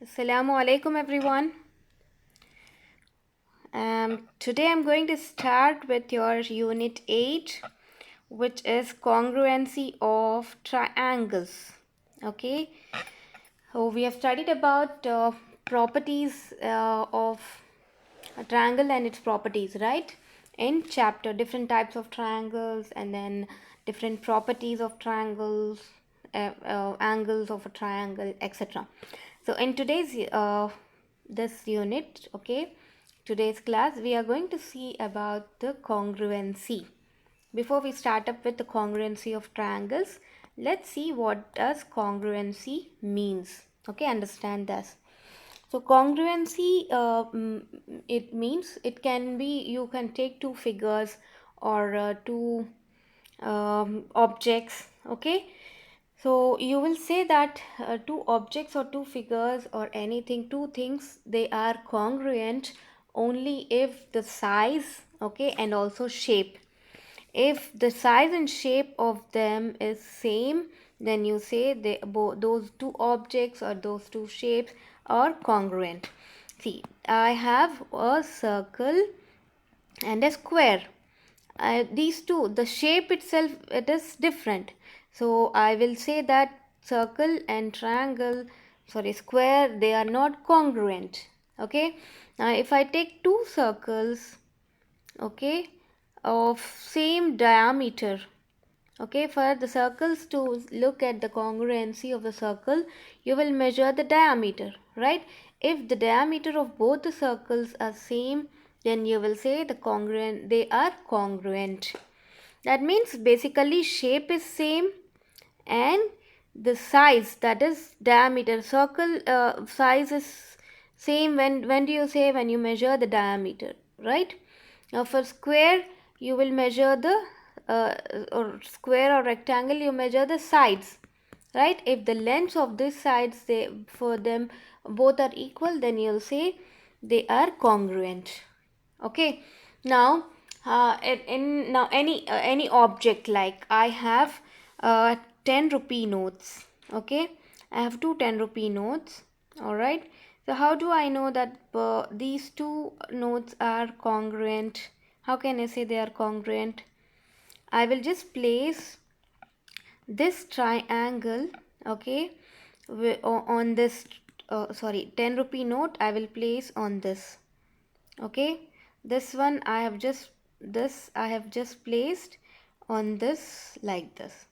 Assalamu alaikum everyone. Today I'm going to start with your unit 8, which is congruency of triangles. Okay, so we have studied about properties of a triangle and its properties, right? In chapter, different types of triangles and then different properties of triangles, angles of a triangle, etc. So in today's this unit, okay, today's class, we are going to see about the congruency. Before we start up with the congruency of triangles, let's see what does congruency means. Okay, understand this. So congruency, it means it can be, you can take two figures or two objects. Okay, so you will say that two objects or two figures or anything, two things, they are congruent only if the size, okay, and also shape, if the size and shape of them is same, then you say those two objects or those two shapes are congruent. See, I have a circle and a square. These two, the shape itself, it is different, so I will say that circle and triangle, sorry, square, they are not congruent. Okay, now if I take two circles, okay, of same diameter, okay, for the circles to look at the congruency of the circle, you will measure the diameter, right? If the diameter of both the circles are same, then you will say they are congruent. That means basically shape is same and the size, that is diameter, circle size is same. When do you say? When you measure the diameter, right? Now for square, you will measure the uh, or square or rectangle, you measure the sides, right? If the lengths of these sides, they, for them both are equal, then you'll say they are congruent. Okay, now now any object, like I have 10 rupee notes. Okay, I have two 10 rupee notes. All right, so how do I know that these two notes are congruent? How can I say they are congruent? I will just place this triangle, okay, on this, sorry, 10 rupee note I will place on this. Okay, this one I have just placed on this, like this.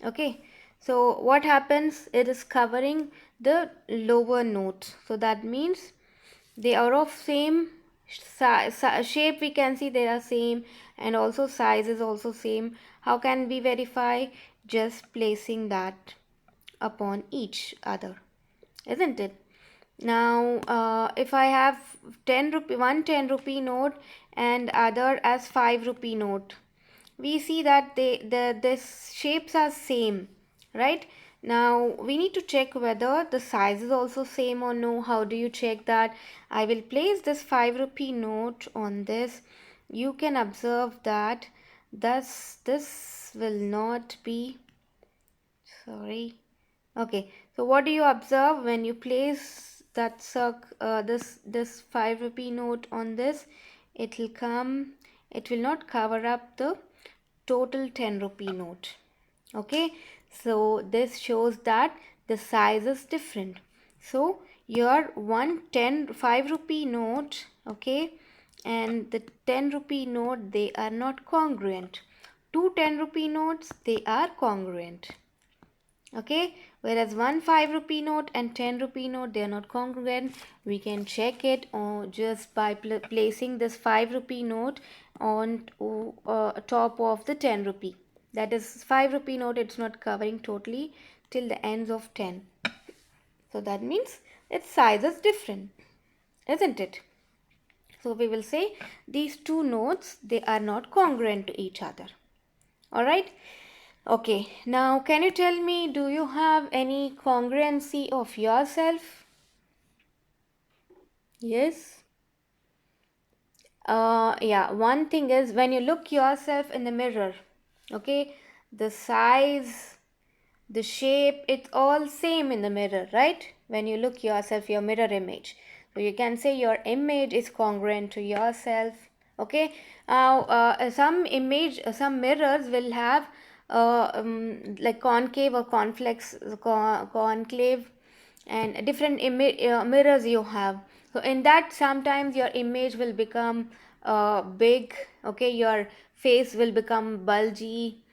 Okay, so what happens, it is covering the lower notes, so that means they are of same shape, we can see they are same, and also size is also same. How can we verify? Just placing that upon each other, isn't it? Now if I have 10 rupee, one 10 rupee note and other as 5 rupee note, we see that the shapes are same, right? Now we need to check whether the size is also same or no. How do you check that? I will place this 5 rupee note on this. You can observe that thus this will not be, sorry. Okay, so what do you observe when you place that this 5 rupee note on this? It will come, it will not cover up the total 10 rupee note. Okay, so this shows that the size is different. So your 5 rupee note, okay, and the 10 rupee note, they are not congruent. Two 10 rupee notes, they are congruent. Okay, whereas one 5 rupee note and 10 rupee note, they are not congruent. We can check it just by placing this 5 rupee note on top of the 10 rupee. That is 5 rupee note, it's not covering totally till the ends of 10. So that means its size is different, isn't it? So we will say these two notes, they are not congruent to each other. All right. Okay, now can you tell me, do you have any congruency of yourself? Yes. Yeah, one thing is when you look yourself in the mirror, okay, the size the shape, it's all same in the mirror, right? When you look yourself, your mirror image, so you can say your image is congruent to yourself. Okay. Now some mirrors will have like concave or concave, and different mirrors you have. So in that, sometimes your image will become big, okay, your face will become bulgy,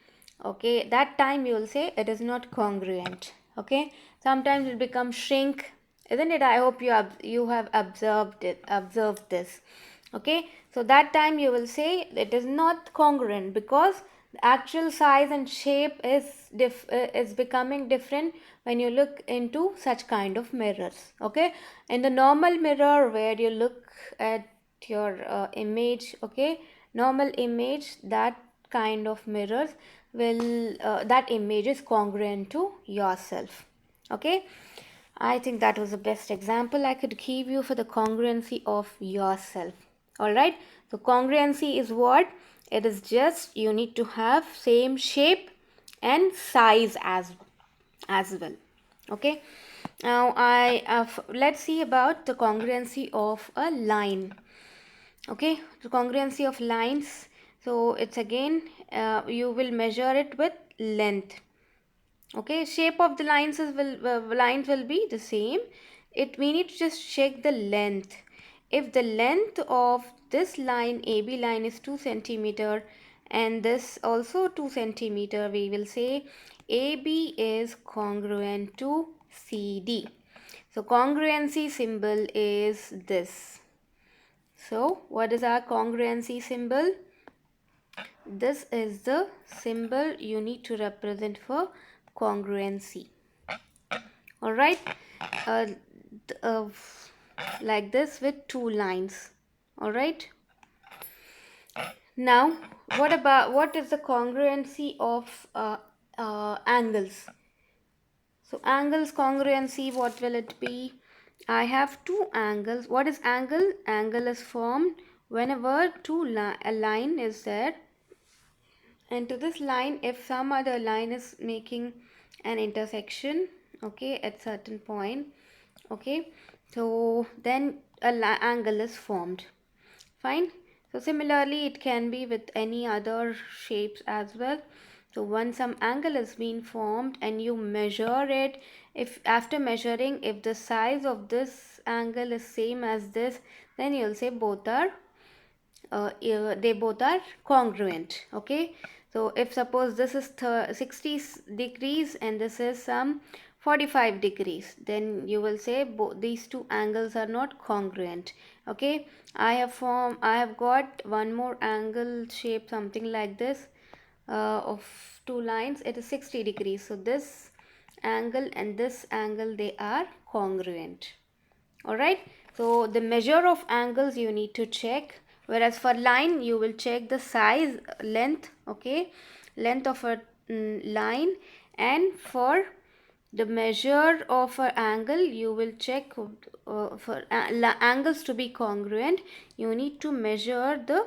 okay, that time you will say it is not congruent. Okay. Sometimes it becomes shrink, isn't it? I hope you have observed this. Okay. So that time you will say it is not congruent, because the actual size and shape is becoming different when you look into such kind of mirrors. Okay. In the normal mirror where you look at your image, okay, normal image, that kind of mirrors will that image is congruent to yourself. Okay. I think that was the best example I could give you for the congruency of yourself. All right. So congruency is what? It is just you need to have same shape and size as well. Okay. Now let's see about the congruency of a line. Okay. The congruency of lines. So it's again you will measure it with length. Okay, shape of the lines will be the same. It we need to just check the length. If the length of this line, AB line, is 2 centimeter, and this also 2 centimeter, we will say AB is congruent to CD. So congruency symbol is this. So what is our congruency symbol? This is the symbol you need to represent for congruency. All right. uh, uh, like this with two lines. All right. Now what is the congruency of angles? So angles congruency, what will it be? I have two angles. What is angle? Angle is formed whenever a line is there, and to this line, if some other line is making an intersection, okay, at certain point, okay, so then angle is formed. Fine. So similarly it can be with any other shapes as well. So once some angle is being formed and you measure it, if after measuring, if the size of this angle is same as this, then you'll say both are they both are congruent. Okay. So if suppose this is 60 degrees and this is some 45 degrees, then you will say these two angles are not congruent. Okay. I have got one more angle shape, something like this, of two lines. It is 60 degrees, so this angle and this angle, they are congruent. All right. So the measure of angles you need to check, whereas for line you will check the size, length, okay, length of a line. And for the measure of an angle, you will check for angles to be congruent, you need to measure the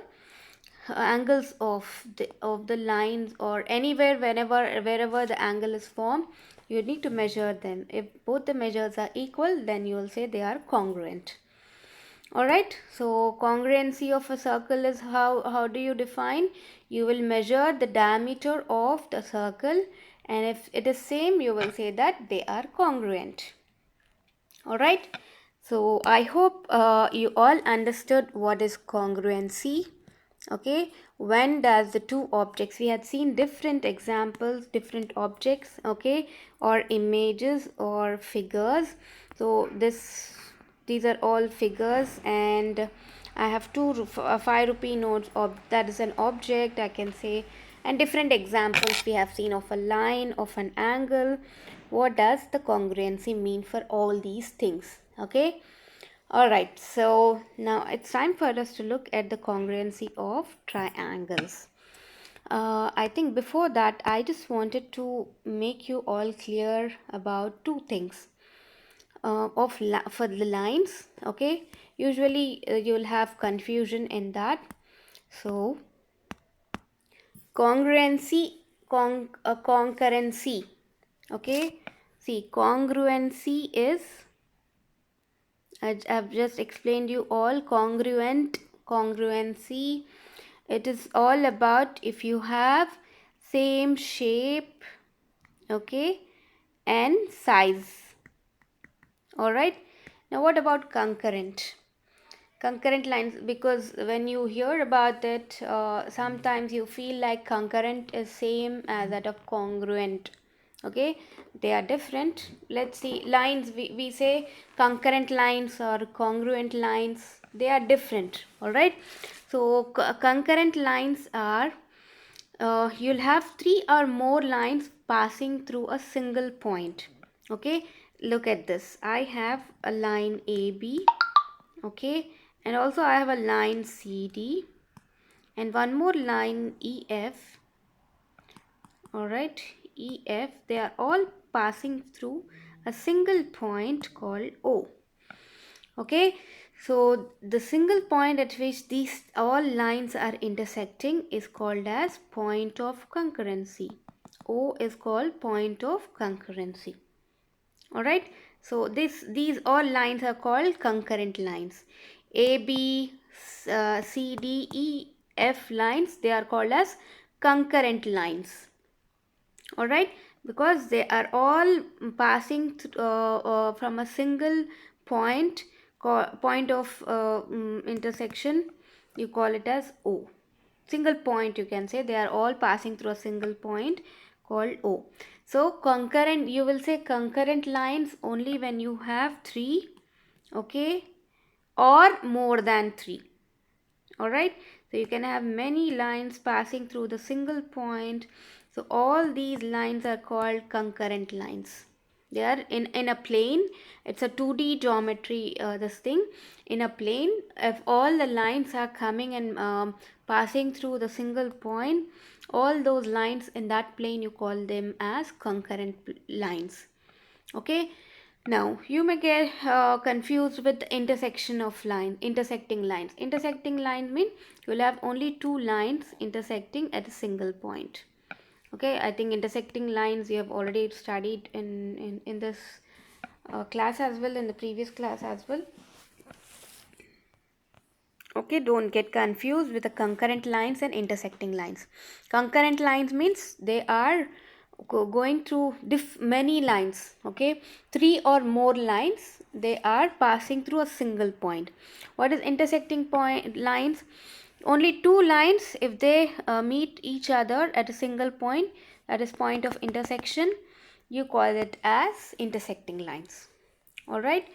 angles of the lines, or anywhere wherever the angle is formed, you need to measure them. If both the measures are equal, then you will say they are congruent. All right. So congruency of a circle is how do you define? You will measure the diameter of the circle, and if it is same, you will say that they are congruent. All right. So I hope you all understood what is congruency. Okay. When does the two objects, we had seen different examples, different objects, okay, or images or figures. So these are all figures, and I have two 5 rupee notes, that is an object, I can say. And different examples we have seen of a line, of an angle. What does the congruency mean for all these things? Okay. All right. So now it's time for us to look at the congruency of triangles. I think before that, I just wanted to make you all clear about two things. For the lines, okay, usually you'll have confusion in that. So concurrency, Okay, see, congruency is, I've just explained you all. Congruency, it is all about if you have same shape, okay, and size. All right, now what about concurrent lines? Because when you hear about it, sometimes you feel like concurrent is same as that of congruent. Okay, they are different. Let's see, lines, we say concurrent lines or congruent lines, they are different. All right, so concurrent lines are, you'll have three or more lines passing through a single point. Okay, look at this. I have a line AB, okay, and also I have a line CD and one more line EF. All right, EF, they are all passing through a single point called O. Okay, so the single point at which these all lines are intersecting is called as point of concurrency. O is called point of concurrency. All right, so these all lines are called concurrent lines. A, B, C, D, E, F lines, they are called as concurrent lines. All right, because they are all passing from a single point, point of intersection, you call it as O. Single point, you can say, they are all passing through a single point called O. So concurrent, you will say concurrent lines only when you have three, okay, or more than three. All right, so you can have many lines passing through the single point. So all these lines are called concurrent lines. They are in a plane. It's a 2D geometry, this thing. In a plane, if all the lines are coming and passing through the single point, all those lines in that plane, you call them as concurrent lines. Okay, now you may get confused with the intersecting lines. Intersecting line mean you will have only two lines intersecting at a single point. Okay, I think intersecting lines you have already studied in this class as well, in the previous class as well. Okay, don't get confused with the concurrent lines and intersecting lines. Concurrent lines means they are going through many lines. Okay, three or more lines, they are passing through a single point. What is intersecting point lines? Only two lines, if they meet each other at a single point, that is point of intersection, you call it as intersecting lines. All right,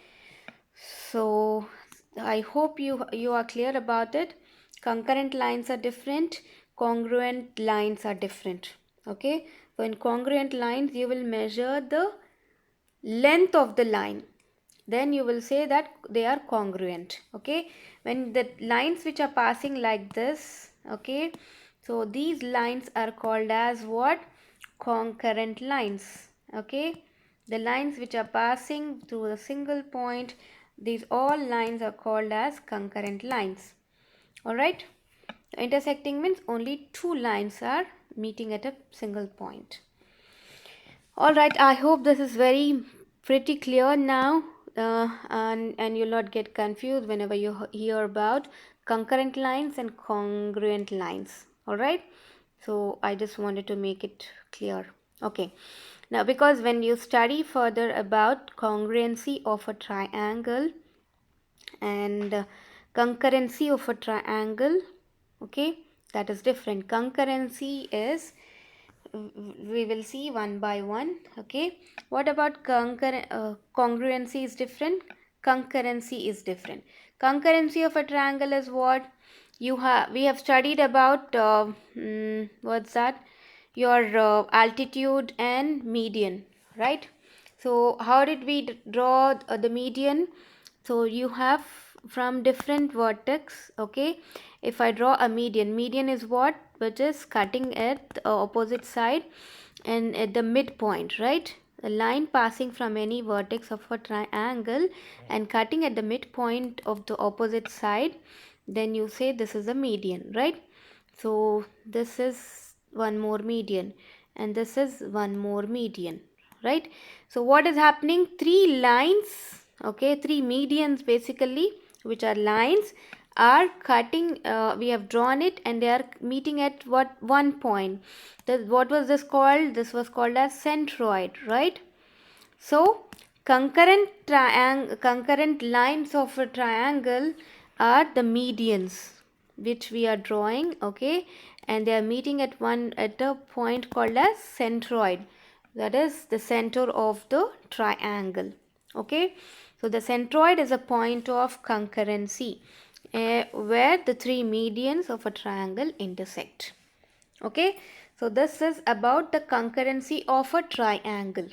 so I hope you are clear about it. Concurrent lines are different, congruent lines are different. Okay, so in congruent lines you will measure the length of the line, then you will say that they are congruent. Okay, when the lines which are passing like this, okay, so these lines are called as what? Concurrent lines. Okay, the lines which are passing through a single point, these all lines are called as concurrent lines. All right, intersecting means only two lines are meeting at a single point. All right, I hope this is very pretty clear now, and you'll not get confused whenever you hear about concurrent lines and congruent lines. All right, so I just wanted to make it clear. Okay, now because when you study further about congruency of a triangle and concurrency of a triangle, okay, that is different. Concurrency is, we will see one by one. Okay, what about congruency is different, concurrency is different. Concurrency of a triangle is what we have studied about, what's that, your altitude and median, right? So how did we draw the median? So you have from different vertex. Okay, if I draw a median is what, which is cutting at the opposite side and at the midpoint, right? A line passing from any vertex of a triangle and cutting at the midpoint of the opposite side, then you say this is a median, right? So this is one more median and this is one more median, right? So what is happening? Three lines, okay, three medians basically, which are lines, are cutting, we have drawn it, and they are meeting at what one point. What was this called? This was called as centroid, right? So concurrent lines of a triangle are the medians which we are drawing, okay, and they are meeting at a point called as centroid, that is the center of the triangle, okay. So the centroid is a point of concurrency where the three medians of a triangle intersect, okay. So this is about the concurrency of a triangle.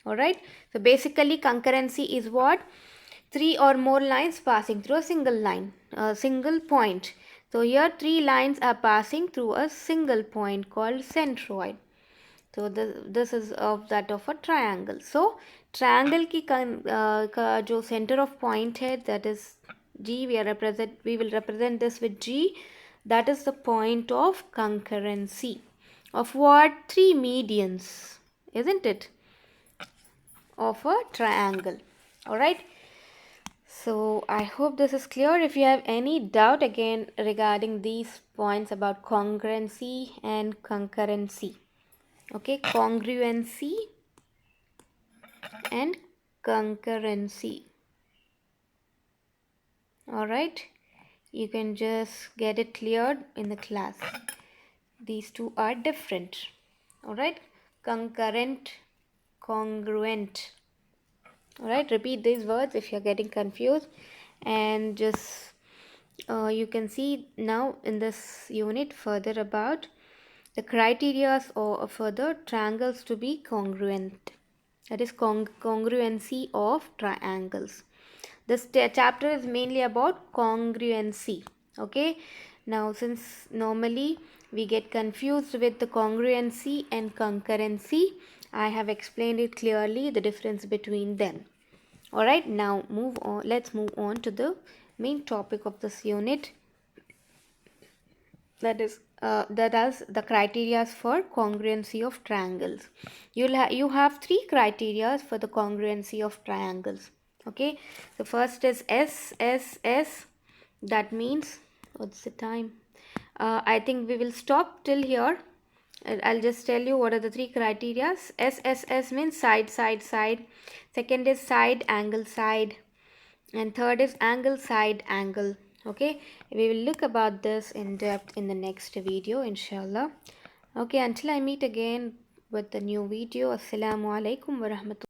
Alright, so basically concurrency is what? Three or more lines passing through a single line, a single point. So here three lines are passing through a single point called centroid. So this is of that of a triangle. So triangle की का जो center of point है, that is G, we will represent this with G. That is the point of concurrency of what? Three medians, isn't it? Of a triangle. All right, so I hope this is clear. If you have any doubt again regarding these points about congruency and concurrency, okay, congruency and concurrency, all right, you can just get it cleared in the class. These two are different, all right, concurrent, congruent. All right, repeat these words if you're getting confused, and just you can see now in this unit further about the criteria or for the triangles to be congruent, that is congruency of triangles. This chapter is mainly about congruency, okay. Now since normally we get confused with the congruency and concurrency, I have explained it clearly, the difference between them. All right, now let's move on to the main topic of this unit, that is the criteria for congruency of triangles. You have three criteria for the congruency of triangles, okay. The first is SSS, that means, what's the time? I think we will stop till here. I'll just tell you what are the three criteria. SSS means side, side, side. Second is side, angle, side. And third is angle, side, angle. Okay, we will look about this in depth in the next video, inshallah. Okay, until I meet again with the new video, assalamu alaikum wa rahmatullahi.